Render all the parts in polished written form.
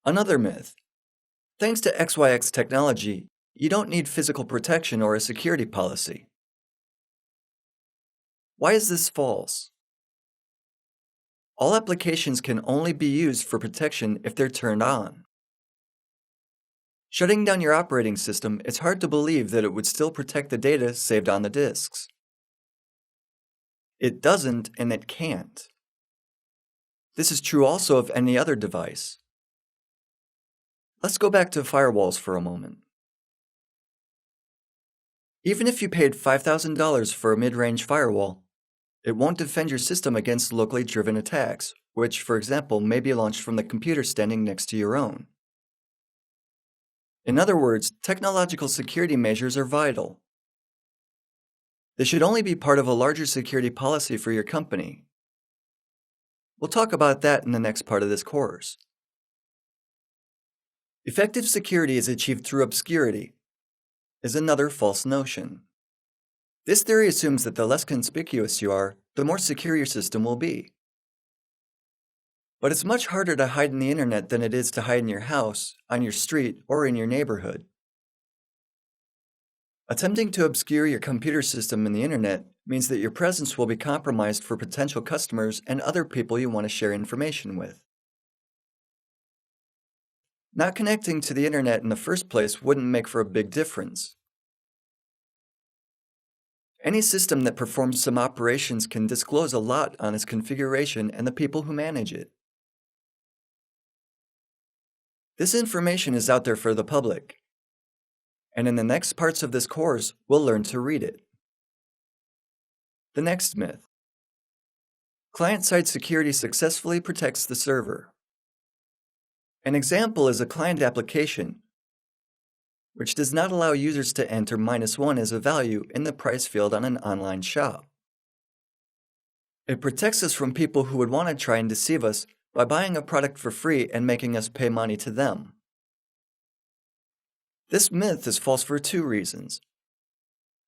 Another myth. Thanks to XYX technology, you don't need physical protection or a security policy. Why is this false? All applications can only be used for protection if they're turned on. Shutting down your operating system, it's hard to believe that it would still protect the data saved on the disks. It doesn't, and it can't. This is true also of any other device. Let's go back to firewalls for a moment. Even if you paid $5,000 for a mid-range firewall, it won't defend your system against locally driven attacks, which, for example, may be launched from the computer standing next to your own. In other words, technological security measures are vital. They should only be part of a larger security policy for your company. We'll talk about that in the next part of this course. Effective security is achieved through obscurity, is another false notion. This theory assumes that the less conspicuous you are, the more secure your system will be. But it's much harder to hide in the internet than it is to hide in your house, on your street, or in your neighborhood. Attempting to obscure your computer system in the internet means that your presence will be compromised for potential customers and other people you want to share information with. Not connecting to the internet in the first place wouldn't make for a big difference. Any system that performs some operations can disclose a lot on its configuration and the people who manage it. This information is out there for the public, and in the next parts of this course, we'll learn to read it. The next myth. Client-side security successfully protects the server. An example is a client application, which does not allow users to enter -1 as a value in the price field on an online shop. It protects us from people who would want to try and deceive us by buying a product for free and making us pay money to them. This myth is false for two reasons.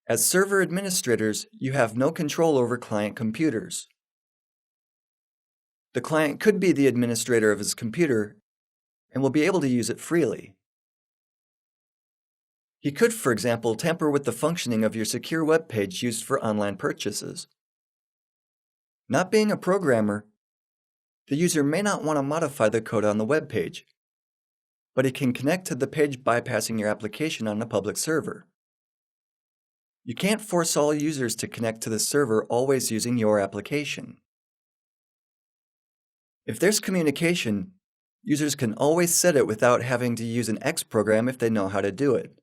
As server administrators, you have no control over client computers. The client could be the administrator of his computer and will be able to use it freely. He could, for example, tamper with the functioning of your secure web page used for online purchases. Not being a programmer, the user may not want to modify the code on the web page, but he can connect to the page bypassing your application on a public server. You can't force all users to connect to the server always using your application. If there's communication, users can always set it without having to use an X program if they know how to do it.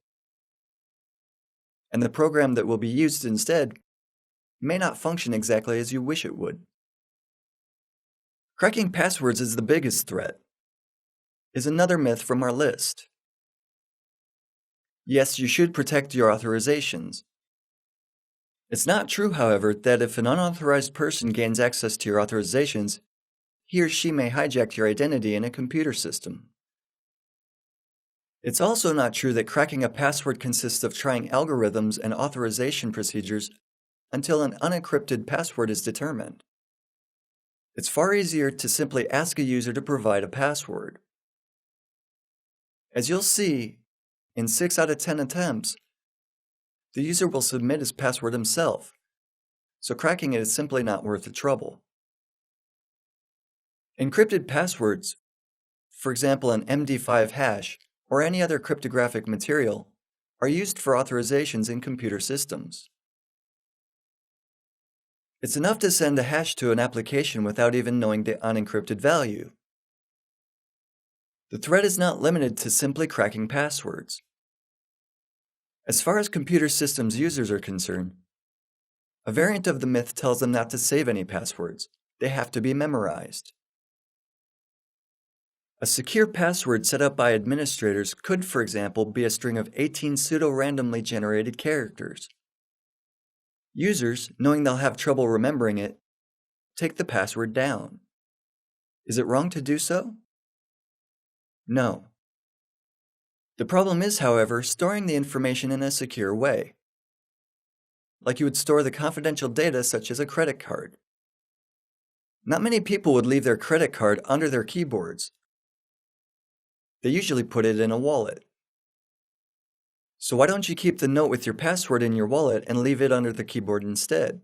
And the program that will be used instead may not function exactly as you wish it would. Cracking passwords is the biggest threat, is another myth from our list. Yes, you should protect your authorizations. It's not true, however, that if an unauthorized person gains access to your authorizations, he or she may hijack your identity in a computer system. It's also not true that cracking a password consists of trying algorithms and authorization procedures until an unencrypted password is determined. It's far easier to simply ask a user to provide a password. As you'll see, in 6 out of 10 attempts, the user will submit his password himself, so cracking it is simply not worth the trouble. Encrypted passwords, for example an MD5 hash or any other cryptographic material, are used for authorizations in computer systems. It's enough to send a hash to an application without even knowing the unencrypted value. The threat is not limited to simply cracking passwords. As far as computer systems users are concerned, a variant of the myth tells them not to save any passwords. They have to be memorized. A secure password set up by administrators could, for example, be a string of 18 pseudo-randomly generated characters. Users, knowing they'll have trouble remembering it, take the password down. Is it wrong to do so? No. The problem is, however, storing the information in a secure way, like you would store the confidential data such as a credit card. Not many people would leave their credit card under their keyboards. They usually put it in a wallet. So why don't you keep the note with your password in your wallet and leave it under the keyboard instead?